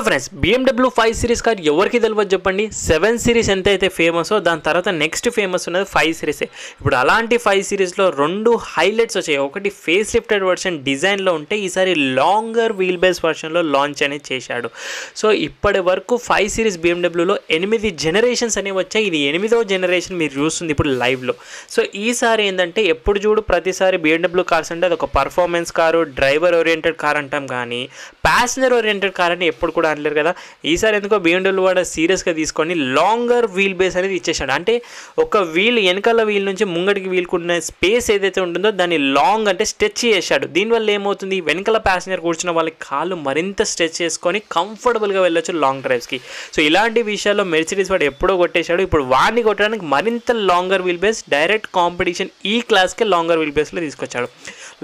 Friends BMW 5 series car ఎవరికి తెలియదు చెప్పండి. 7 సిరీస్ ఎంతైతే ఫేమస్ దాని తర్వాత నెక్స్ట్ ఫేమస్ ఉన్నది 5 సిరీసే. ఇప్పుడు అలాంటి 5 సిరీస్లో రెండు హైలైట్స్ వచ్చాయి. ఒకటి ఫేస్ లిఫ్టెడ్ వర్షన్ డిజైన్లో ఉంటే ఈసారి లాంగర్ వీల్ బేస్ వర్షన్లో లాంచ్ అనేది చేశాడు. సో ఇప్పటి వరకు 5 సిరీస్ BMWలో 8 జనరేషన్స్ అనేవి వచ్చాయి. ఇది 8వ జనరేషన్ మీరు చూస్తుంది ఇప్పుడు లైవ్లో. సో ఈసారి ఏంటంటే ఎప్పుడు చూడు ప్రతిసారి BMW కార్స్ అంటే అది ఒక performance car, driver oriented car అంటాం, కానీ ప్యాసింజర్ ఓరియంటెడ్ కార్ అని ఎప్పుడు కూడా అనలేరు కదా. ఈసారి ఎందుకో BMW వాడు సీరియస్గా తీసుకొని లాంగర్ వీల్ బేస్ అనేది ఇచ్చేసాడు. అంటే ఒక వీల్ వెనకాల వీల్ నుంచి ముంగడికి వీల్కున్న స్పేస్ ఏదైతే ఉంటుందో దాన్ని లాంగ్ అంటే స్ట్రెచ్ చేశాడు. దీనివల్ల ఏమవుతుంది, వెనకాల ప్యాసింజర్ కూర్చున్న వాళ్ళకి కాళ్ళు మరింత స్ట్రెచ్ చేసుకొని కంఫర్టబుల్గా వెళ్ళొచ్చు లాంగ్ డ్రైవ్స్కి. సో ఇలాంటి విషయాల్లో మెర్సిడీస్ వాడు ఎప్పుడో కొట్టేశాడు. ఇప్పుడు వాడిని కొట్టడానికి మరింత longer wheel base direct competition ఈ క్లాస్కే లాంగర్ వీల్ బేస్లో తీసుకొచ్చాడు.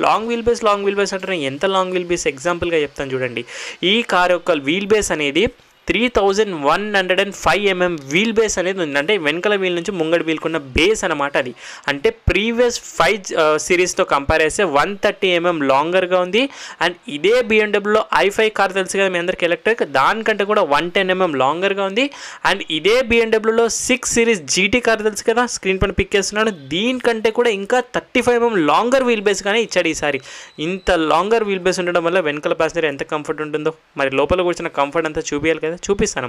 లాంగ్ వీల్ బేస్ అంటే ఎంత లాంగ్ వీల్ బేస్ ఎగ్జాంపుల్గా చెప్తాను చూడండి. ఈ కార్ యొక్క వీల్ బేస్ అనేది 3105 mm వీల్ బేస్ అనేది ఉంది. అంటే వెనకల వీల్ నుంచి ముంగడి వీల్కున్న బేస్ అనమాట అది. అంటే ప్రీవియస్ 5 సిరీస్తో కంపేర్ చేస్తే 130 mm లాంగర్గా ఉంది. అండ్ ఇదే BMWలో i5 కార్ తెలుసు కదా మీ అందరికి, ఎలక్ట్రిక్, దానికంటే కూడా 110 mm లాంగర్గా ఉంది. అండ్ ఇదే BMWలో 6 సిరీస్ GT కార్ తెలుసు కదా, స్క్రీన్ పైన పిక్ చేస్తున్నాడు, దీనికంటే కూడా ఇంకా 35 mm లాంగర్ వీల్ బేస్గానే ఇచ్చాడు ఈసారి. ఇంత లాంగర్ వీల్ బేస్ ఉండడం వల్ల వెనకాల ప్యాసింజర్ ఎంత కంఫర్ట్ ఉంటుందో మరి లోపల కూర్చున్న కంఫర్ట్ అంతా చూపించాలి కదా, చూపిస్తాను.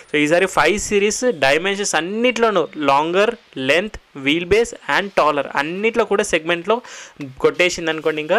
సో ఈసారి 5 సిరీస్ డైమెన్షన్స్ అన్నిట్లోనూ longer, length, wheel base and taller అన్నిట్లో కూడా సెగ్మెంట్లో కొట్టేసింది అనుకోండి. ఇంకా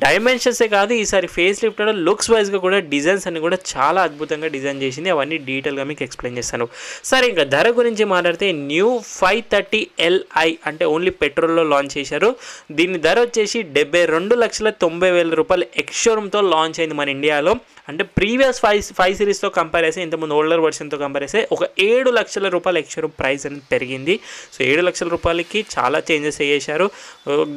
డైమెన్షన్సే కాదు, ఈసారి ఫేస్ లిఫ్ట్ లుక్స్ వైజ్గా కూడా డిజైన్స్ అన్ని కూడా చాలా అద్భుతంగా డిజైన్ చేసింది. అవన్నీ డీటెయిల్గా మీకు ఎక్స్ప్లెయిన్ చేస్తాను. సరే, ఇంకా ధర గురించి మాట్లాడితే న్యూ 530Li అంటే ఓన్లీ పెట్రోల్లో లాంచ్ చేశారు. దీని ధర వచ్చేసి 72,90,000 రూపాయలు ఎక్స్షోరూమ్తో లాంచ్ అయింది మన ఇండియాలో. అంటే ప్రీవియస్ 5 సిరీస్తో కంపేర్ చేస్తే, ఇంతకుముందు ఓల్డర్ వర్షన్తో కంపేర్ చేస్తే ఒక 7 లక్షల రూపాయలు ఎక్స్షోరూమ్ ప్రైస్ అనేది పెరిగింది. సో 7 లక్షల రూపాయలకి చాలా చేంజెస్ చేశారు.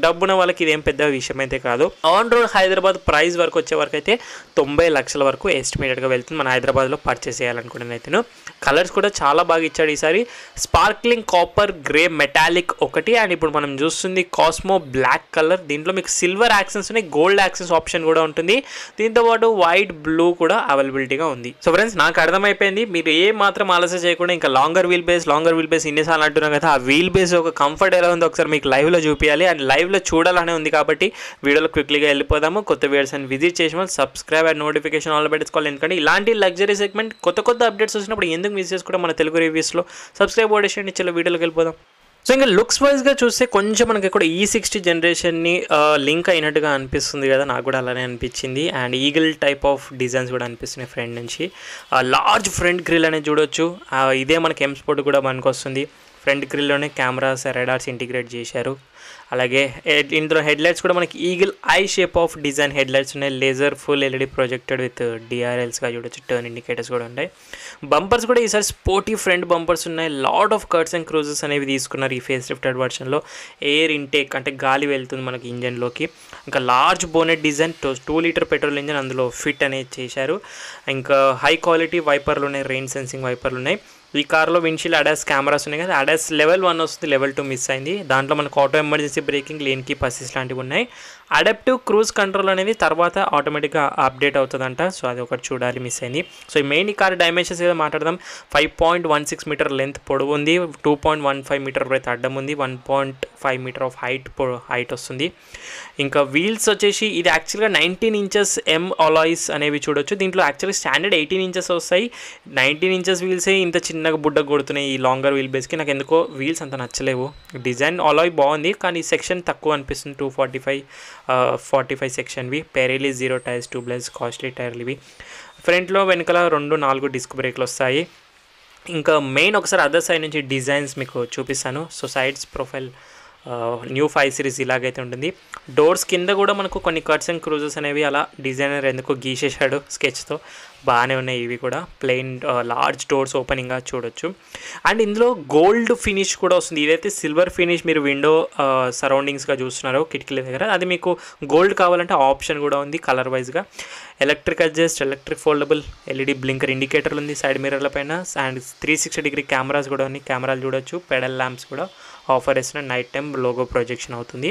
డబ్బున వాళ్ళకి ఇదేం పెద్ద విషయం అయితే కాదు. ఆన్ రోడ్ హైదరాబాద్ ప్రైస్ వరకు వచ్చే వరకు అయితే 90 లక్షల వరకు ఎస్టిమేటెడ్గా వెళ్తుంది మన హైదరాబాద్లో పర్చేస్ చేయాలనుకున్నాను అయితే. కలర్స్ కూడా చాలా బాగా ఇచ్చాడు ఈసారి. స్పార్క్లింగ్ కాపర్ గ్రే మెటాలిక్ ఒకటి, అండ్ ఇప్పుడు మనం చూస్తుంది కాస్మో బ్లాక్ కలర్. దీంట్లో మీకు సిల్వర్ యాక్సెస్ ఉన్నాయి, గోల్డ్ యాక్సెస్ ఆప్షన్ కూడా ఉంటుంది. దీంతోపాటు వైట్, బ్లూ కూడా అవైలబిలిటీగా ఉంది. సో ఫ్రెండ్స్, నాకు అర్థమైపోయింది, మీరు ఏ మాత్రం ఆలస్యం చేయకుండా ఇంకా లాంగర్ వీల్ బేస్ ఇన్నిసార్లు అంటున్నాం కదా, ఆ వీల్ బేస్ ఒక కంఫర్ట్ ఎలా ఉందో ఒకసారి మీకు లైవ్లో చూపించాలి. అండ్ లైవ్లో చూడాలనే ఉంది కాబట్టి వీడియోలో క్విక్లీగా వెళ్ళిపోదాము. కొత్త వీడియోస్ అని విజిట్ చేసిన వాళ్ళు సబ్స్క్రైబ్ అండ్ నోటిఫికేషన్ ఆల్ పెట్టుకోవాలి. ఎందుకంటే ఇలాంటి లగ్జరీ సెగ్మెంట్ కొత్త అప్డేట్స్ వచ్చినప్పుడు ఎందుకు మిస్ చేసుకోవడం మన తెలుగు రివ్యూస్లో. సబ్స్క్రైబ్ చేయండి. చలో వీడియోలోకి వెళ్ళిపోదాం. సో ఇంకా లుక్స్ వైజ్గా చూస్తే కొంచెం మనకి ఇక్కడ E60 జనరేషన్ని లింక్ అయినట్టుగా అనిపిస్తుంది కదా, నాకు కూడా అలానే అనిపించింది. And eagle type of designs కూడా అనిపిస్తున్నాయి ఫ్రంట్ నుంచి. లార్జ్ ఫ్రంట్ గ్రిల్ అనేది చూడొచ్చు. ఇదే మనకి M Sport కూడా మనకు వస్తుంది. ఫ్రంట్ గ్రిల్లోనే కెమెరాస్, రాడార్స్ ఇంటిగ్రేట్ చేశారు. అలాగే ఇందులో హెడ్లైట్స్ కూడా మనకి eagle eye shape of design headlights ఉన్నాయి. Laser full LED projected with DRLస్గా చూడొచ్చు. టర్న్ ఇండికేటర్స్ కూడా ఉంటాయి. బంపర్స్ కూడా ఈసారి స్పోర్టీ ఫ్రంట్ బంపర్స్ ఉన్నాయి. Lot of cuts and creases అనేవి తీసుకున్నారు ఈ ఫేస్ లిఫ్టెడ్ వర్షన్లో. ఎయిర్ ఇంటేక్ అంటే గాలి వెళ్తుంది మనకి ఇంజన్లోకి. ఇంకా large bonnet design, 2 litre petrol engine అందులో ఫిట్ అనేది చేశారు. ఇంకా హై క్వాలిటీ వైపర్లు ఉన్నాయి, రెయిన్ సెన్సింగ్ వైపర్లు ఉన్నాయి. ఈ కార్లో విండ్షీల్డ్ ADAS కెమెరాస్ ఉన్నాయి కదా, ADAS లెవెల్ 1 వస్తుంది, లెవెల్ 2 మిస్ అయింది. దాంట్లో మనకు auto emergency breaking, lane keep assist లాంటివి ఉన్నాయి. అడాప్టివ్ క్రూజ్ కంట్రోల్ అనేది తర్వాత ఆటోమేటిక్గా అప్డేట్ అవుతుందంట. సో అది ఒకటి చూడాలి, మిస్ అయింది. సో ఈ మెయిన్ ఈ కార్ డైమెన్షన్స్ ఏదో మాట్లాడదాం. 5.16 మీటర్ లెంత్ పొడవు ఉంది, 2.15 మీటర్ బ్రెత్ అడ్డం ఉంది, 1.5 మీటర్ ఆఫ్ హైట్ వస్తుంది. ఇంకా వీల్స్ వచ్చేసి ఇది యాక్చువల్గా 19 ఇంచెస్ M అలాయిస్ అనేవి చూడొచ్చు. దీంట్లో యాక్చువల్గా స్టాండర్డ్ 18 ఇంచెస్ వస్తాయి. 19 ఇంచెస్ వీల్సే ఇంత చిన్నగా బుడ్డగా కొడుతున్నాయి ఈ లాంగర్ వీల్ బేస్కి. నాకు ఎందుకో వీల్స్ అంత నచ్చలేవు. డిజైన్ అలాయ్ బాగుంది కానీ సెక్షన్ తక్కువ అనిపిస్తుంది. 245 సెక్షన్వి. పెరేలీ 0 టైర్స్, ట్యూబ్లెస్, కాస్ట్లీ టైర్లు ఇవి. ఫ్రంట్లో వెనకాల 4 డిస్క్ బ్రేక్లు వస్తాయి. ఇంకా మెయిన్ ఒకసారి అదర్ సైడ్ నుంచి డిజైన్స్ మీకు చూపిస్తాను. So sides profile new 5 series ఇలాగైతే ఉంటుంది. డోర్స్ కింద కూడా మనకు కొన్ని కట్స్ అండ్ క్రూజెస్ అనేవి అలా డిజైనర్ ఎందుకు గీసేశాడు స్కెచ్తో, బాగానే ఉన్నాయి. ఇవి కూడా ప్లెయిన్ లార్జ్ డోర్స్ ఓపెనింగ్గా చూడొచ్చు. అండ్ ఇందులో గోల్డ్ ఫినిష్ కూడా వస్తుంది. ఇదైతే సిల్వర్ ఫినిష్ మీరు విండో సరౌండింగ్స్గా చూస్తున్నారు కిటికీల దగ్గర, అది మీకు గోల్డ్ కావాలంటే ఆప్షన్ కూడా ఉంది కలర్ వైజ్గా. Electric adjust, electric foldable LED blinker ఇండికేటర్లు ఉంది సైడ్ మిర్రర్ల పైన. అండ్ 360 డిగ్రీ కెమెరాస్ కూడా ఉన్నాయి, కెమెరాలు చూడొచ్చు. పెడల్ ల్యాంప్స్ కూడా ఆఫర్ వేసిన నైట్ టైం లోగో ప్రొజెక్షన్ అవుతుంది.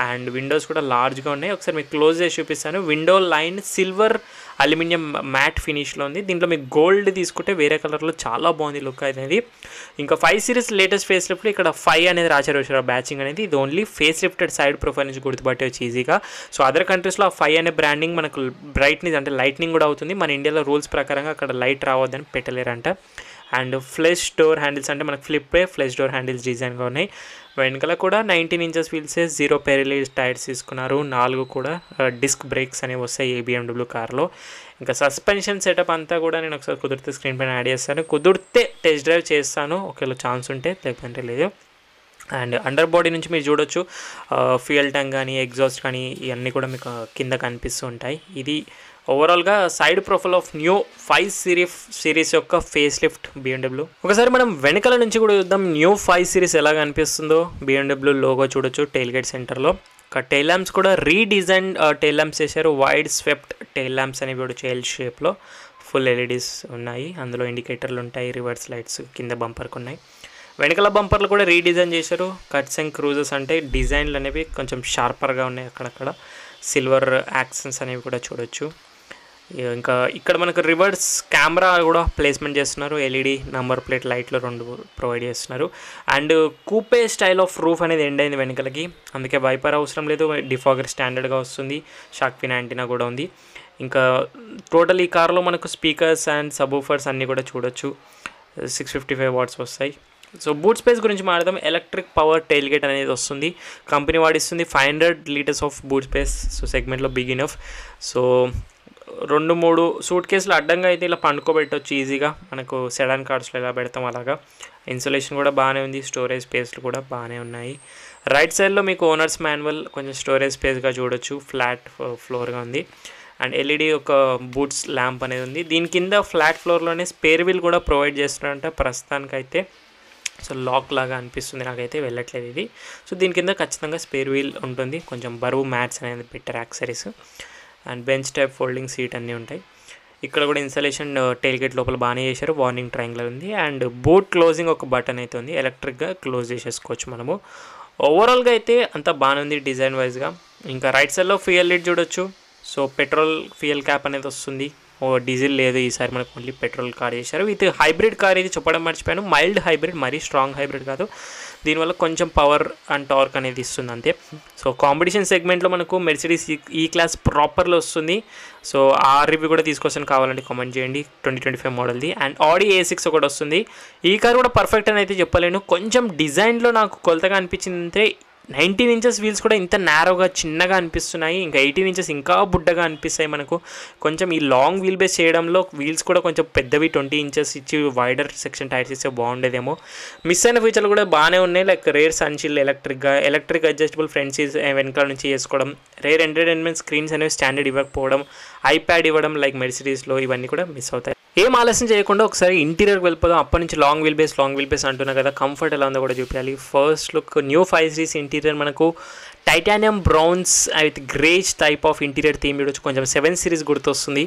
అండ్ విండోస్ కూడా లార్జ్గా ఉన్నాయి. ఒకసారి మీకు క్లోజ్ చేసి చూపిస్తాను. Window line silver aluminium matt ఫినిష్లో ఉంది. దీంట్లో మీకు గోల్డ్ తీసుకుంటే వేరే కలర్లో చాలా బాగుంది లుక్ అనేది. ఇంకా 5 సిరీస్ లేటెస్ట్ ఫేస్ లిఫ్ట్లో ఇక్కడ 5 అనేది రాశారు బ్యాచింగ్ అనేది. ఇది only face lifted side profile నుంచి గుర్తుపట్టవచ్చు ఈజీగా. సో అదర్ కంట్రీస్లో ఆ 5 అనే బ్రాండింగ్ మనకు బ్రైట్నింగ్ అంటే లైట్నింగ్ కూడా అవుతుంది. మన ఇండియాలో రూల్స్ ప్రకారంగా అక్కడ లైట్ రావద్దని పెట్టలేరంట. అండ్ ఫ్లెష్ డోర్ హ్యాండిల్స్ అంటే మనకు ఫ్లెష్ డోర్ హ్యాండిల్స్ డిజైన్గా ఉన్నాయి. వెనకాల కూడా 19 ఇంచెస్ వీల్సే 0 పెరిలీస్ టైర్స్ తీసుకున్నారు. 4 కూడా డిస్క్ బ్రేక్స్ అనేవి వస్తాయి ఈ BMW కార్లో. ఇంకా సస్పెన్షన్ సెటప్ అంతా కూడా నేను ఒకసారి కుదిరితే స్క్రీన్ పైన యాడ్ చేస్తాను. కుదిరితే టెస్ట్ డ్రైవ్ చేస్తాను ఒకవేళ ఛాన్స్ ఉంటే, లేకపోతే లేదు. అండ్ అండర్ బాడీ నుంచి మీరు చూడొచ్చు ఫ్యూయల్ ట్యాంక్ కానీ ఎగ్జాస్ట్ కానీ ఇవన్నీ కూడా మీకు కింద కనిపిస్తూ ఉంటాయి. ఇది ఓవరాల్గా side profile of new 5 series యొక్క ఫేస్ లిఫ్ట్ BMW. ఒకసారి మనం వెనకాల నుంచి కూడా చూద్దాం న్యూ 5 సిరీస్ ఎలా కనిపిస్తుందో. BMW లోగో చూడొచ్చు టెయిల్ గేట్ సెంటర్లో. టెయిల్ ల్యాంప్స్ కూడా రీడిజైన్ టెయిల్ ల్యాంప్స్ చేశారు. వైడ్ స్వెప్ట్ టెయిల్ ల్యాంప్స్ అనేవి కూడా చేల్ షేప్లో ఫుల్ LEDs ఉన్నాయి. అందులో ఇండికేటర్లు ఉంటాయి, రివర్స్ లైట్స్ కింద బంపర్కి ఉన్నాయి. వెనకాల బంపర్లు కూడా రీడిజైన్ చేశారు. కట్స్ అండ్ క్రూజెస్ అంటే డిజైన్లు అనేవి కొంచెం షార్పర్గా ఉన్నాయి. అక్కడక్కడ సిల్వర్ యాక్సెన్స్ అనేవి కూడా చూడొచ్చు. ఇంకా ఇక్కడ మనకు రివర్స్ కెమెరా కూడా ప్లేస్మెంట్ చేస్తున్నారు. LED నంబర్ ప్లేట్ లైట్లు 2 ప్రొవైడ్ చేస్తున్నారు. అండ్ కూపే స్టైల్ ఆఫ్ రూఫ్ అనేది ఎండ్ అయింది వెనకలకి, అందుకే వైపర్ అవసరం లేదు. డిఫాగర్ స్టాండర్డ్గా వస్తుంది. షార్క్ ఫిన్ యాంటీనా కూడా ఉంది. ఇంకా టోటల్ ఈ కార్లో మనకు స్పీకర్స్ అండ్ సబ్వూఫర్స్ అన్నీ కూడా చూడొచ్చు. 655 వాట్స్ వస్తాయి. సో బూట్ స్పేస్ గురించి మాట్లాడదాం. ఎలక్ట్రిక్ పవర్ టెయిల్ గేట్ అనేది వస్తుంది. కంపెనీ వాడిస్తుంది 500 litres of boot space. So సెగ్మెంట్లో బిగ్ ఇనఫ్. సో 2-3 సూట్ కేసులు అడ్డంగా అయితే ఇలా పండుకోబెట్టవచ్చు ఈజీగా. మనకు సెడాన్ కార్స్లో ఎలా పెడతాం అలాగా. ఇన్సులేషన్ కూడా బాగానే ఉంది. స్టోరేజ్ స్పేస్లు కూడా బాగానే ఉన్నాయి. రైట్ సైడ్లో మీకు ఓనర్స్ మాన్యువల్ కొంచెం స్టోరేజ్ స్పేస్గా చూడొచ్చు. ఫ్లాట్ ఫ్లోర్గా ఉంది. అండ్ LED ఒక బూట్స్ ల్యాంప్ అనేది ఉంది. దీని కింద ఫ్లాట్ ఫ్లోర్లోనే స్పేర్ వీల్ కూడా ప్రొవైడ్ చేస్తున్నారంట ప్రస్తుతానికైతే. సో లాక్ లాగా అనిపిస్తుంది నాకైతే, వెళ్ళట్లేదు ఇది. సో దీని కింద ఖచ్చితంగా స్పేర్ వీల్ ఉంటుంది. కొంచెం బరువు మ్యాట్స్ అనేది పెట్టారు accessories. And bench type folding seat అన్నీ ఉంటాయి. ఇక్కడ కూడా ఇన్స్టాలేషన్ టెయిల్ గేట్ లోపల బాగానే చేశారు. వార్నింగ్ ట్రయాంగులర్ ఉంది. అండ్ బూట్ క్లోజింగ్ ఒక బటన్ అయితే ఉంది. ఎలక్ట్రిక్గా క్లోజ్ చేసేసుకోవచ్చు మనము. ఓవరాల్గా అయితే అంతా బాగానే ఉంది డిజైన్ వైజ్గా. ఇంకా రైట్ సైడ్లో ఫ్యూయల్ లిడ్ చూడొచ్చు. సో పెట్రోల్ ఫ్యూయల్ క్యాప్ అనేది వస్తుంది. డీజిల్ లేదు ఈసారి, మనకు ఓన్లీ పెట్రోల్ కార్ చేశారు. విత్ హైబ్రిడ్ కార్ ఇది చెప్పడం మర్చిపోయాను. మైల్డ్ హైబ్రిడ్, మరీ స్ట్రాంగ్ హైబ్రిడ్ కాదు. దీనివల్ల కొంచెం పవర్ అండ్ టార్క్ అనేది ఇస్తుంది అంతే. సో కాంపిటీషన్ సెగ్మెంట్లో మనకు మెర్సిడీస్ ఈ క్లాస్ ప్రాపర్లో వస్తుంది. సో ఆ రివ్యూ కూడా తీసుకొస్తాను, కావాలంటే కామెంట్ చేయండి. 2025 మోడల్ది. అండ్ ఆడి A6 ఒకటి వస్తుంది. ఈ కార్ కూడా పర్ఫెక్ట్ అని అయితే చెప్పలేను. కొంచెం డిజైన్లో నాకు కొలతగా అనిపించింది అంటే 19 ఇంచెస్ వీల్స్ కూడా ఇంత నేరోగా చిన్నగా అనిపిస్తున్నాయి. ఇంకా 18 ఇంచెస్ ఇంకా బుడ్డగా అనిపిస్తాయి మనకు. కొంచెం ఈ లాంగ్ వీల్ బేస్ చేయడంలో వీల్స్ కూడా కొంచెం పెద్దవి 20 ఇంచెస్ ఇచ్చి వైడర్ సెక్షన్ టైర్స్ ఇస్తే బాగుండేదేమో. మిస్ అయిన ఫీచర్లు కూడా బాగానే ఉన్నాయి. Like rear sunshield electric adjustable front seats వెనకాల నుంచి చేసుకోవడం, రేర్ ఎంటర్టైన్మెంట్ స్క్రీన్స్ అనేవి స్టాండర్డ్ ఇవ్వకపోవడం, ఐప్యాడ్ ఇవ్వడం లైక్ మెర్సిడీస్లో, ఇవన్నీ కూడా మిస్ అవుతాయి. ఏం ఆలస్యం చేయకుండా ఒకసారి ఇంటీరియర్కి వెళ్ళిపోదాం. అప్పటి నుంచి లాంగ్ వీల్ బేస్ అంటున్నా కదా, కంఫర్ట్ ఎలా ఉందో కూడా చూపించాలి. First look new 5 series interior మనకు titanium browns with greige type of interior theme చూడొచ్చు. కొంచెం 7 సిరీస్ గుర్తొస్తుంది.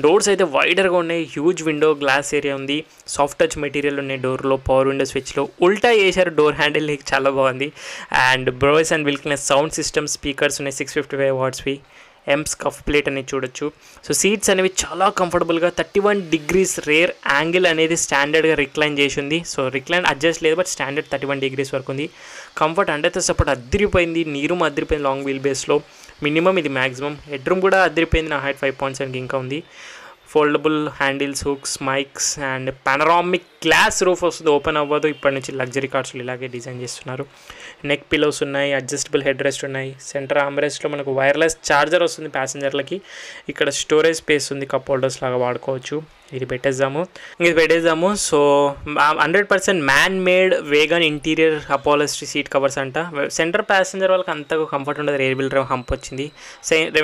డోర్స్ అయితే వైడర్గా ఉన్నాయి. హ్యూజ్ విండో గ్లాస్ ఏరియా ఉంది. సాఫ్ట్ టచ్ మెటీరియల్ ఉన్నాయి డోర్లో. పవర్ విండో స్విచ్లో ఉల్టా చేశారు డోర్ హ్యాండిల్, చాలా బాగుంది. And Bowers and Wilkins sound system speakers ఉన్నాయి 655 వాట్స్వి. స్కఫ్ ప్లేట్ అనేది చూడొచ్చు. సో సీట్స్ అనేవి చాలా కంఫర్టబుల్గా 31 degrees రేర్ యాంగిల్ అనేది స్టాండర్డ్గా రిక్లైన్ చేసి ఉంది. సో రిక్లైన్ అడ్జస్ట్ లేదు, బట్ స్టాండర్డ్ 31 degrees వరకు ఉంది. కంఫర్ట్ అంటే సపోర్ట్ అదిరిపోయింది. నీరు అదిరిపోయింది లాంగ్ వీల్ బేస్లో. మినిమం ఇది మ్యాక్సిమం. హెడ్ రూమ్ కూడా అదిరిపోయింది. నా హైట్ 5.7 ఇంకా ఉంది. Foldable handles, hooks, mics and panoramic glass roof వస్తుంది. ఓపెన్ అవ్వదు. ఇప్పటి నుంచి లగ్జరీ కార్స్లో ఇలాగే డిజైన్ చేస్తున్నారు. నెక్ పిలోస్ ఉన్నాయి. అడ్జస్టబుల్ హెడ్ రెస్ట్ ఉన్నాయి. సెంటర్ ఆర్మ్రెస్ట్లో మనకు వైర్లెస్ ఛార్జర్ వస్తుంది ప్యాసింజర్లకి. ఇక్కడ స్టోరేజ్ స్పేస్ ఉంది. కప్ హోల్డర్స్ లాగా వాడుకోవచ్చు. ఇది పెట్టేద్దాము. So 100% man made vegan interior upholstery seat covers అంట. సెంటర్ ప్యాసింజర్ వాళ్ళకి అంతగా కంఫర్ట్ ఉండదు. రేర్ వీల్ డ్రైవ్ హంప్ వచ్చింది.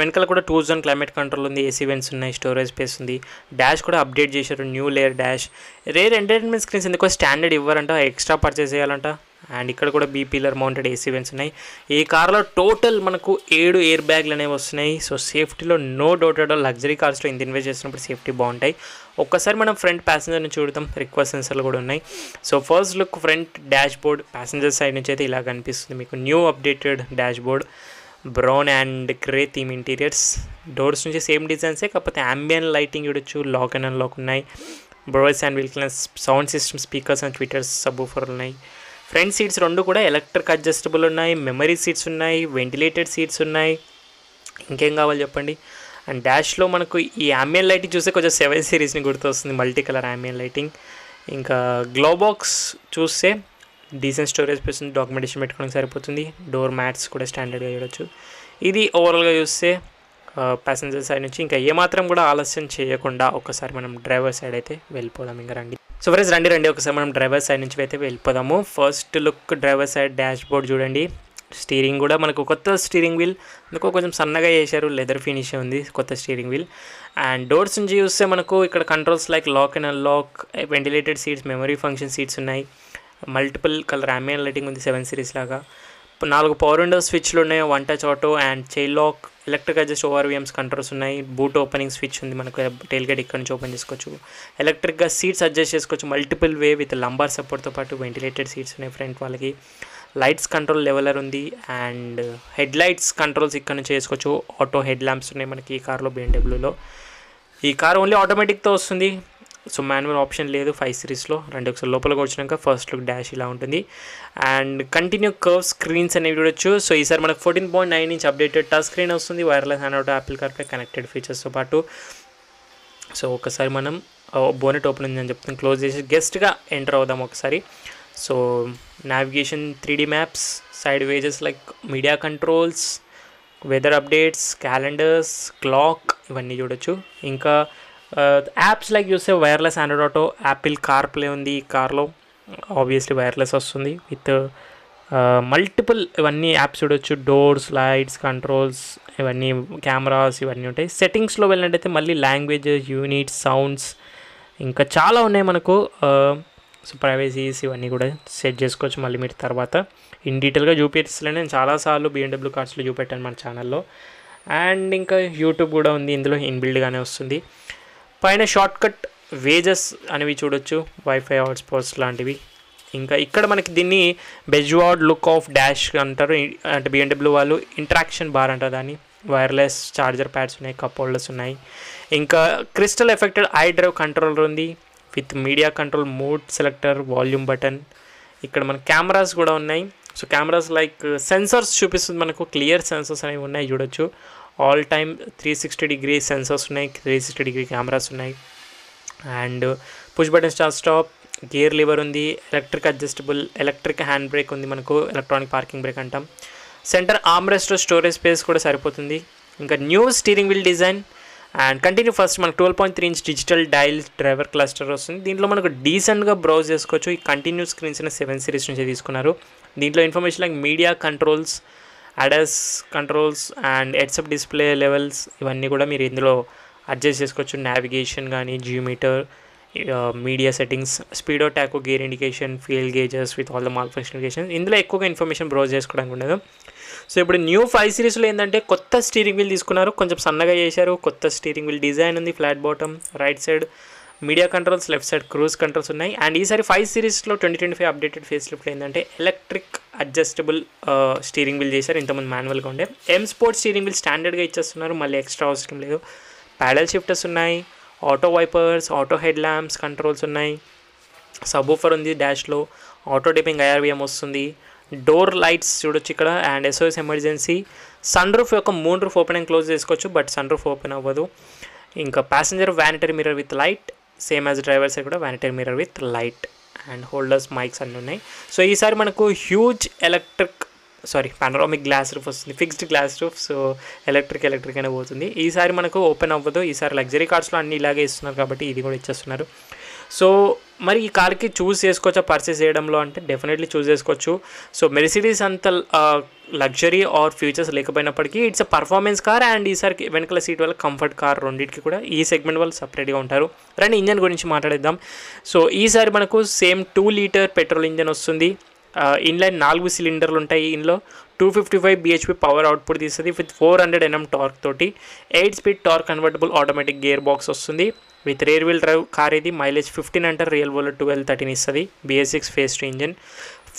వెనకాల కూడా 2 zone క్లైమేట్ కంట్రోల్ ఉంది. AC వెంట్స్ ఉన్నాయి. స్టోరేజ్ స్పేస్ ఉంది. డాష్ కూడా అప్డేట్ చేశారు. New layer dash. Rare entertainment screens ఎందుకో స్టాండర్డ్ ఇవ్వరంట, ఎక్స్ట్రా పర్చేస్ చేయాలంట. అండ్ ఇక్కడ కూడా B-పిల్లర్ మౌంటెడ్ AC వెంట్స్ ఉన్నాయి. ఈ కార్లో టోటల్ మనకు 7 ఎయిర్ బ్యాగ్లు అనేవి వస్తున్నాయి. సో సేఫ్టీలో no doubt at all. Luxury కార్స్లో ఇంత ఇన్వెస్ట్ చేసినప్పుడు సేఫ్టీ బాగుంటాయి. ఒక్కసారి మనం ఫ్రంట్ ప్యాసింజర్ని చూడతాం. రిక్వెస్ట్ సెన్సర్లు కూడా ఉన్నాయి. So first look front dash board passenger side నుంచి అయితే ఇలా కనిపిస్తుంది మీకు. New updated dash board. Brown and grey theme interiors. Doors నుంచి సేమ్ డిజైన్సే, కాకపోతే అంబియన్ లైటింగ్ చూడొచ్చు, లాక్ అండ్ అన్లాక్ ఉన్నాయి. బ్రోయిస్ and wheel class sound system, speakers and tweeters, subwoofer ఉన్నాయి. ఫ్రంట్ సీట్స్ రెండు కూడా ఎలక్ట్రిక్ అడ్జస్టబుల్ ఉన్నాయి, మెమరీ సీట్స్ ఉన్నాయి, వెంటిలేటెడ్ సీట్స్ ఉన్నాయి. ఇంకేం కావాలి చెప్పండి. అండ్ డాష్లో మనకు ఈ అంబియన్ లైటింగ్ చూస్తే కొంచెం 7 సిరీస్ని గుర్తొస్తుంది, మల్టీ కలర్ అంబియన్ లైటింగ్. ఇంకా గ్లో బాక్స్ చూస్తే డీసెంట్ స్టోరేజ్ స్పేస్ ఉంది, డాక్యుమెంటేషన్ పెట్టుకోవడానికి సరిపోతుంది. డోర్ మ్యాట్స్ కూడా స్టాండర్డ్గా చూడొచ్చు. ఇది ఓవరాల్గా చూస్తే ప్యాసింజర్ సైడ్ నుంచి ఇంకా ఏమాత్రం కూడా ఆలస్యం చేయకుండా ఒకసారి మనం డ్రైవర్ సైడ్ అయితే వెళ్ళిపోదాం. ఇంకా రండి. సో ఫ్రెండ్స్ రండి ఒకసారి మనం డ్రైవర్ సైడ్ నుంచి అయితే వెళ్ళిపోదాము. First look driver side dash board చూడండి. స్టీరింగ్ కూడా మనకు కొత్త స్టీరింగ్ వీల్, ఎందుకో కొంచెం సన్నగా చేశారు, లెదర్ ఫినిష్ ఉంది కొత్త స్టీరింగ్ వీల్. అండ్ డోర్స్ నుంచి చూస్తే మనకు ఇక్కడ controls like lock and unlock, ventilated seats, memory function seats ఉన్నాయి. మల్టిపుల్ కలర్ అంబియన్ లైటింగ్ ఉంది 7 సిరీస్ లాగా. 4 పవర్ విండోస్ స్విచ్లు ఉన్నాయి, 1 touch auto and child lock, electric adjust ORVMs controls ఉన్నాయి. బూట్ ఓపెనింగ్ స్విచ్ ఉంది, మనకు టైల్ గేట్ ఇక్కడ నుంచి ఓపెన్ చేసుకోవచ్చు. ఎలక్ట్రిక్గా సీట్స్ అడ్జస్ట్ చేసుకోవచ్చు మల్టిపుల్ వే విత్ లంబార్ సపోర్ట్తో పాటు. వెంటిలేటెడ్ సీట్స్ ఉన్నాయి ఫ్రంట్ వాళ్ళకి. లైట్స్ కంట్రోల్ లెవెలర్ ఉంది అండ్ హెడ్ లైట్స్ కంట్రోల్స్ ఇక్కడ నుంచి చేసుకోవచ్చు. ఆటో హెడ్ ల్యాంప్స్ ఉన్నాయి మనకి ఈ కార్లో, BMW. ఈ కార్ ఓన్లీ ఆటోమేటిక్తో వస్తుంది, సో మాన్యువల్ ఆప్షన్ లేదు 5 సిరీస్లో. ఒకసారి లోపలికి వచ్చినాక ఫస్ట్ లుక్ డాష్ ఇలా ఉంటుంది. అండ్ కంటిన్యూ కర్వ్ స్క్రీన్స్ అనేవి చూడొచ్చు. సో ఈసారి మనకు 14.9 ఇంచ్ అప్డేటెడ్ టచ్ స్క్రీన్ వస్తుంది, వైర్లెస్ అండ్ ఆటో యాపిల్ కార్పై కనెక్టెడ్ ఫీచర్స్తో పాటు. సో ఒకసారి మనం బోనెట్ ఓపెన్ ఉందని చెప్తాం, క్లోజ్ చేసి గెస్ట్గా ఎంటర్ అవుదాం ఒకసారి. So navigation, 3D maps, side వేజెస్ like media controls, weather updates, calendars, clock, ఇవన్నీ చూడొచ్చు. ఇంకా యాప్స్ లైక్ చూస్తే wireless Android auto, Apple car play ఉంది ఈ కార్లో, ఆబ్వియస్లీ వైర్లెస్ వస్తుంది విత్ మల్టిపుల్ ఇవన్నీ యాప్స్ చూడొచ్చు. డోర్స్, లైట్స్, కంట్రోల్స్, ఇవన్నీ కెమెరాస్, ఇవన్నీ ఉంటాయి. సెట్టింగ్స్లో వెళ్ళినట్టయితే మళ్ళీ లాంగ్వేజెస్, యూనిట్స్, సౌండ్స్, ఇంకా చాలా ఉన్నాయి మనకు. సో ప్రైవసీస్ ఇవన్నీ కూడా సెట్ చేసుకోవచ్చు మళ్ళీ మీరు తర్వాత. ఇన్ డీటెయిల్గా చూపించలే, నేను చాలాసార్లు BMW కార్స్లో చూపెట్టాను మన ఛానల్లో. అండ్ ఇంకా యూట్యూబ్ కూడా ఉంది ఇందులో, ఇన్బిల్డ్గానే వస్తుంది. పైన షార్ట్ కట్ వేజెస్ అనేవి చూడొచ్చు, వైఫై హాట్స్పాట్స్ లాంటివి. ఇంకా ఇక్కడ మనకి దీన్ని బెజ్వార్డ్ లుక్ ఆఫ్ డాష్ అంటారు, అంటే BMW వాళ్ళు ఇంట్రాక్షన్ బార్ అంటారు దాన్ని. వైర్లెస్ ఛార్జర్ ప్యాడ్స్ ఉన్నాయి, కప్ హోల్డర్స్ ఉన్నాయి. ఇంకా crystal effected iDrive controller ఉంది with media control, mode selector, volume button. ఇక్కడ మన కెమెరాస్ కూడా ఉన్నాయి. సో కెమెరాస్ లైక్ సెన్సర్స్ చూపిస్తుంది మనకు, క్లియర్ సెన్సర్స్ అనేవి ఉన్నాయి చూడొచ్చు. ఆల్ టైమ్ 360 డిగ్రీ సెన్సర్స్ ఉన్నాయి, 360 డిగ్రీ కెమెరాస్ ఉన్నాయి. And push button start stop, gear lever ఉంది, electric adjustable, electric hand brake ఉంది మనకు, ఎలక్ట్రానిక్ పార్కింగ్ బ్రేక్ అంటాం. Centre arm rest, storage space కూడా సరిపోతుంది. ఇంకా new steering wheel design. And continue first మనకు 12.3 inch digital dial driver cluster వస్తుంది. దీంట్లో మనకు డీసెంట్గా బ్రౌజ్ చేసుకోవచ్చు. ఈ కంటిన్యూ స్క్రీన్స్ 7 సిరీస్ నుంచి తీసుకున్నారు. దీంట్లో information like media controls, ADAS controls and heads up display levels, ఇవన్నీ కూడా మీరు ఇందులో అడ్జస్ట్ చేసుకోవచ్చు. నావిగేషన్ కానీ, geometer, media settings, speedo tacho, gear indication, fuel gauges with all the mall function. ఇందులో ఎక్కువగా ఇన్ఫర్మేషన్ బ్రౌజ్ చేసుకోవడానికి ఉండదు. సో ఇప్పుడు న్యూ 5 సిరీస్లో ఏంటంటే కొత్త స్టీరింగ్ వీల్ తీసుకున్నారు, కొంచెం సన్నగా చేశారు. కొత్త స్టీరింగ్ వీల్ డిజైన్ ఉంది, flat bottom, right side media controls, left side cruise controls ఉన్నాయి. అండ్ ఈసారి 5 సిరీస్లో 2025 అప్డేటెడ్ ఫేస్ లిఫ్ట్లో ఏంటంటే ఎలక్ట్రిక్ అడ్జస్టబుల్ స్టీరింగ్ వీల్ చేశారు. ఇంతకుముందు మాన్యువల్గా ఉండే M స్పోర్ట్ స్టీరింగ్ వీల్ స్టాండర్డ్గా ఇచ్చేస్తున్నారు, మళ్ళీ ఎక్స్ట్రా అవసరం లేదు. ప్యాడల్ షిఫ్టర్స్ ఉన్నాయి, auto wipers, auto head lamps controls ఉన్నాయి. సబ్వూఫర్ ఉంది డాష్లో, ఆటో డిపింగ్ IRVM వస్తుంది. డోర్ లైట్స్ చూడొచ్చు ఇక్కడ. And SOS emergency. Sun roof యొక్క 3 రూఫ్ ఓపెన్ అండ్ క్లోజ్ చేసుకోవచ్చు, బట్ సన్ రూఫ్ ఓపెన్ అవ్వదు. ఇంకా passenger vanity mirror with light, same as driver side కూడా vanity mirror with light. And holders, mics అన్నీ ఉన్నాయి. So ఈసారి మనకు హ్యూజ్ పానరామిక్ గ్లాస్ రూఫ్ వస్తుంది, fixed glass roof. So electric అనే పోతుంది. ఈసారి మనకు ఓపెన్ అవ్వదు. ఈసారి లగ్జరీ కార్స్లో అన్నీ ఇలాగే ఇస్తున్నారు కాబట్టి ఇది కూడా ఇచ్చేస్తున్నారు. సో మరి ఈ కార్కి చూస్ చేసుకోవచ్చా పర్చేస్ చేయడంలో అంటే డెఫినెట్లీ చూస్ చేసుకోవచ్చు. సో మెర్సిడీస్ అంత లగ్జరీ ఆర్ ఫ్యూచర్స్ లేకపోయినప్పటికీ it's a performance car. And ఈసారి వెనకాల సీట్ వల్ల కంఫర్ట్ కార్, రెండింటికి కూడా ఈ సెగ్మెంట్ వాళ్ళు సపరేట్గా ఉంటారు. రండి ఇంజన్ గురించి మాట్లాడేద్దాం. సో ఈసారి మనకు సేమ్ 2 లీటర్ పెట్రోల్ ఇంజన్ వస్తుంది. ఇన్లైన్ 4 సిలిండర్లు ఉంటాయి. ఇందులో 255 bhp పవర్ అవుట్పుట్ తీస్తుంది విత్ 400 Nm టార్క్ తోటి. 8 speed torque convertible automatic gear box వస్తుంది with rear wheel drive car. ఇది మైలేజ్ 15 అంటారు, రియల్ వరల్డ్ 12-13 ఇస్తుంది. BS6 phase 2 engine.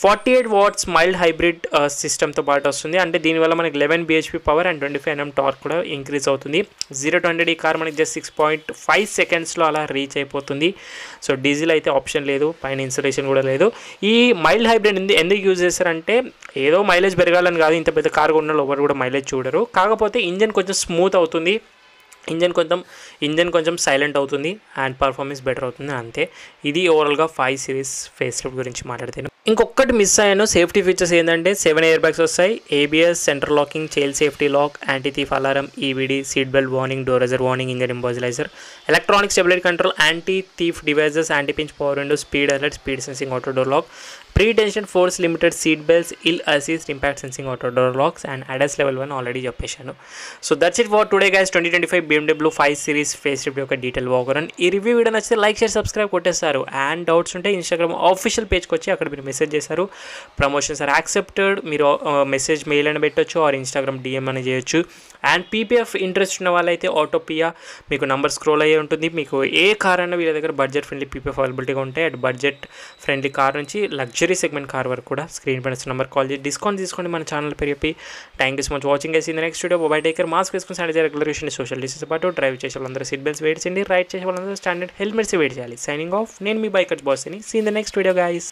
48 watts mild hybrid సిస్టమ్తో పాటు వస్తుంది. అంటే దీనివల్ల మనకి 11 bhp power and 25 Nm torque కూడా ఇంక్రీజ్ అవుతుంది. 0-100 ఈ కార్ మనకి జస్ట్ 6.5 సెకండ్స్లో అలా రీచ్ అయిపోతుంది. సో డీజిల్ అయితే ఆప్షన్ లేదు, పైన ఇన్సులేషన్ కూడా లేదు. ఈ మైల్డ్ హైబ్రిడ్ ఎందుకు యూజ్ చేస్తారంటే ఏదో మైలేజ్ పెరగాలని కాదు, ఇంత పెద్ద కార్ కొన్న ఎవరు కూడా మైలేజ్ చూడరు. కాకపోతే ఇంజన్ కొంచెం స్మూత్ అవుతుంది, ఇంజన్ కొంచెం సైలెంట్ అవుతుంది అండ్ పర్ఫార్మెన్స్ బెటర్ అవుతుంది అంతే. ఇది ఓవరాల్గా 5 సిరీస్ ఫేస్ లిఫ్ట్ గురించి మాట్లాడితేను. ఇంకొకటి మిస్ అయ్యాను, సేఫ్టీ ఫీచర్స్ ఏంటంటే 7 ఎయిర్ బ్యాగ్స్ వస్తాయి, ABS, centre locking, child safety lock, anti theft alarm, EBD, seat belt warning, door riser warning, engine immobiliser, electronic stability control, anti theft devices, anti pinch power window, speed alert, speed sensing auto door lock, pre tension force limited seat belts, hill assist impact sensing auto door locks and ADAS level 1 already చెప్పేశాను. So that's it for today guys. 2025 BMW 5 series face lift యొక్క detail వాకరన్. ఈ review video నచ్చితే like, share, subscribe కొట్టేస్తారు. And doubts ఉంటే Instagram official పేజ్కి వచ్చి అక్కడ మీరు message చేస్తారు. ప్రమోషన్స్ ఆర్ యాక్సెప్టెడ్, మీరు మెసేజ్ మెయిల్ అని పెట్టొచ్చు ఆర్ ఇన్స్టాగ్రామ్ DM అని చేయొచ్చు. అండ్ PPF ఇంట్రెస్ట్ ఉన్న వాళ్ళైతే ఆటోపియా మీకు నంబర్ స్క్రోల్ అయ్యే ఉంటుంది. మీకు ఏ కార్ అయినా వీళ్ళ దగ్గర బడ్జెట్ ఫ్రెండ్లీ PPF అవైలబిలిటీగా ఉంటాయి. అటు బడ్జెట్ ఫ్రెండ్లీ కార్ నుంచి లగ్జరీ సెగ్మెంట్ కార్ వరకు కూడా స్క్రీన్ పైన నెంబర్ కాల్ చేసి డిస్కౌంట్ తీసుకోండి మన ఛానల్ పేరు చెప్పి. Thank you so much watching in the next video. Bye take care, mask వేసుకుని శానిటైజర్ రెగ్యులేషన్, సోషల్ డిస్టెన్స్ పాటు డ్రైవ్ చేసే వాళ్ళందరూ సీట్ బెల్ట్స్ వెయిట్ చేయండి, రైడ్ చేసే వాళ్ళందరూ స్టాండర్డ్ హెల్మెట్స్ వెయిట్ చేయాలి. సైనింగ్ ఆఫ్, నేను మీ బైకర్స్ బాస్ని. See in the next video guys.